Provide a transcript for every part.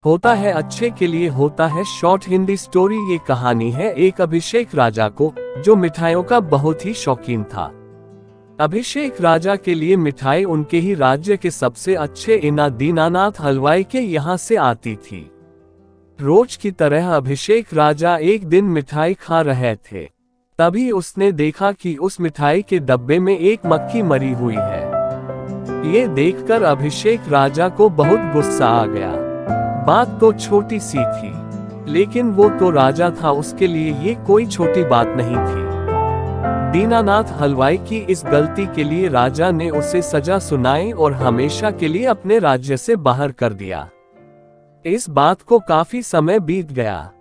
होता है अच्छे के लिए होता है शॉर्ट हिंदी स्टोरी। ये कहानी है एक अभिषेक राजा को, जो मिठाइयों का बहुत ही शौकीन था। अभिषेक राजा के लिए मिठाई उनके ही राज्य के सबसे अच्छे दीनानाथ हलवाई के यहाँ से आती थी। रोज की तरह अभिषेक राजा एक दिन मिठाई खा रहे थे, तभी उसने देखा कि उस मिठाई के डब्बे में एक मक्खी मरी हुई है। ये देखकर अभिषेक राजा को बहुत गुस्सा आ गया। बात तो छोटी सी थी, लेकिन वो तो राजा था, उसके लिए ये कोई छोटी बात नहीं थी। दीनानाथ हलवाई की इस गलती के लिए राजा ने उसे सजा सुनाई और हमेशा के लिए अपने राज्य से बाहर कर दिया। इस बात को काफी समय बीत गया।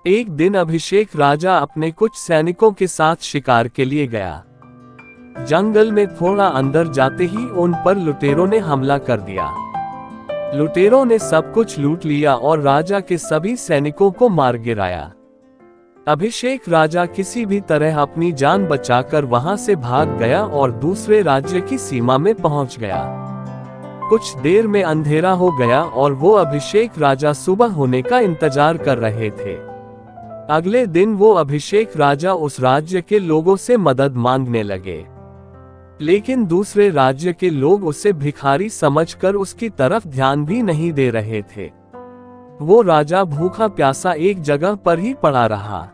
एक दिन अभिषेक राजा अपने कुछ सैनिकों के साथ शिकार के लिए गया। जंगल में थोड़ा अंदर जाते ही उन पर लुटेरों ने हमला कर दिया। लुटेरों ने सब कुछ लूट लिया और राजा के सभी सैनिकों को मार गिराया। अभिषेक राजा किसी भी तरह अपनी जान बचाकर वहां से भाग गया और दूसरे राज्य की सीमा में पहुंच गया। कुछ देर में अंधेरा हो गया और वो अभिषेक राजा सुबह होने का इंतजार कर रहे थे। अगले दिन वो अभिषेक राजा उस राज्य के लोगों से मदद मांगने लगे, लेकिन दूसरे राज्य के लोग उसे भिखारी समझकर उसकी तरफ ध्यान भी नहीं दे रहे थे। वो राजा भूखा प्यासा एक जगह पर ही पड़ा रहा।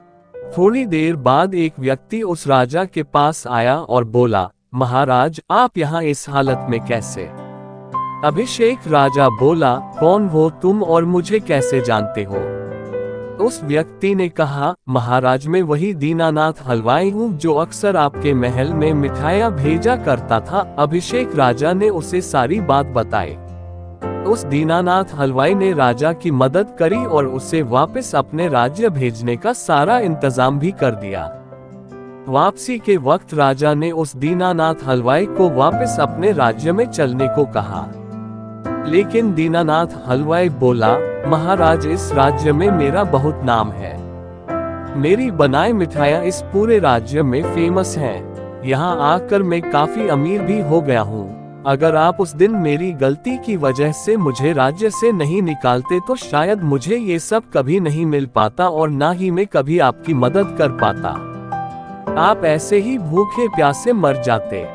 थोड़ी देर बाद एक व्यक्ति उस राजा के पास आया और बोला, महाराज, आप यहाँ इस हालत में कैसे? अभिषेक राजा बोला, कौन हो तुम और मुझे कैसे जानते हो? उस व्यक्ति ने कहा, महाराज, मैं वही दीनानाथ हलवाई हूँ जो अक्सर आपके महल में मिठाइयाँ भेजा करता था। अभिषेक राजा ने उसे सारी बात बताई। उस दीनानाथ हलवाई ने राजा की मदद करी और उसे वापस अपने राज्य भेजने का सारा इंतजाम भी कर दिया। वापसी के वक्त राजा ने उस दीनानाथ हलवाई को वापस अपने राज्य में चलने को कहा, लेकिन दीनानाथ हलवाई बोला, महाराज, इस राज्य में मेरा बहुत नाम है। मेरी बनाई मिठाइयाँ इस पूरे राज्य में फेमस हैं। यहाँ आकर मैं काफी अमीर भी हो गया हूँ। अगर आप उस दिन मेरी गलती की वजह से मुझे राज्य से नहीं निकालते तो शायद मुझे ये सब कभी नहीं मिल पाता और ना ही मैं कभी आपकी मदद कर पाता। आप ऐसे ही भूखे प्यासे मर जाते।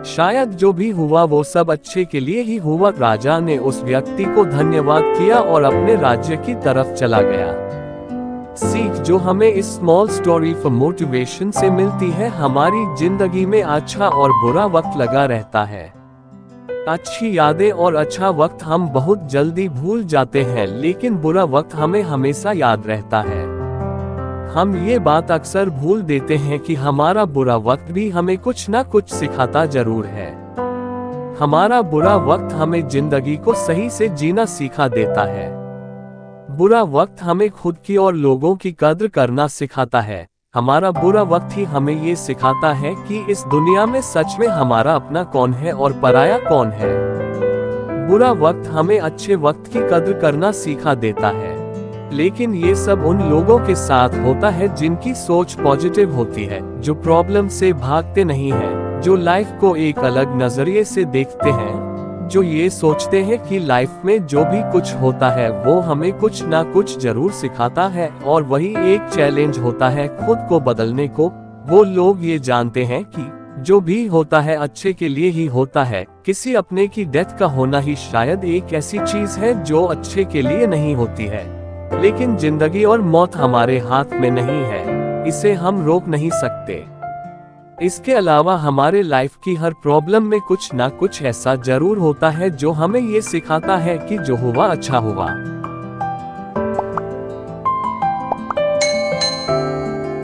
शायद जो भी हुआ वो सब अच्छे के लिए ही हुआ। राजा ने उस व्यक्ति को धन्यवाद किया और अपने राज्य की तरफ चला गया। सीख जो हमें इस स्मॉल स्टोरी फॉर मोटिवेशन से मिलती है, हमारी जिंदगी में अच्छा और बुरा वक्त लगा रहता है। अच्छी यादें और अच्छा वक्त हम बहुत जल्दी भूल जाते हैं, लेकिन बुरा वक्त हमें हमेशा याद रहता है। हम ये बात अक्सर भूल देते हैं कि हमारा बुरा वक्त भी हमें कुछ ना कुछ सिखाता जरूर है। हमारा बुरा वक्त हमें जिंदगी को सही से जीना सिखा देता है। बुरा वक्त हमें खुद की और लोगों की कद्र करना सिखाता है। हमारा बुरा वक्त ही हमें ये सिखाता है कि इस दुनिया में सच में हमारा अपना कौन है और पराया कौन है। बुरा वक्त हमें अच्छे वक्त की कद्र करना सिखा देता है, लेकिन ये सब उन लोगों के साथ होता है जिनकी सोच पॉजिटिव होती है, जो प्रॉब्लम से भागते नहीं हैं, जो लाइफ को एक अलग नजरिए से देखते हैं, जो ये सोचते हैं कि लाइफ में जो भी कुछ होता है वो हमें कुछ ना कुछ जरूर सिखाता है और वही एक चैलेंज होता है खुद को बदलने को। वो लोग ये जानते हैं कि जो भी होता है अच्छे के लिए ही होता है। किसी अपने की डेथ का होना ही शायद एक ऐसी चीज है जो अच्छे के लिए नहीं होती है, लेकिन जिंदगी और मौत हमारे हाथ में नहीं है, इसे हम रोक नहीं सकते। इसके अलावा हमारे लाइफ की हर प्रॉब्लम में कुछ ना कुछ ऐसा जरूर होता है जो हमें ये सिखाता है कि जो हुआ अच्छा हुआ।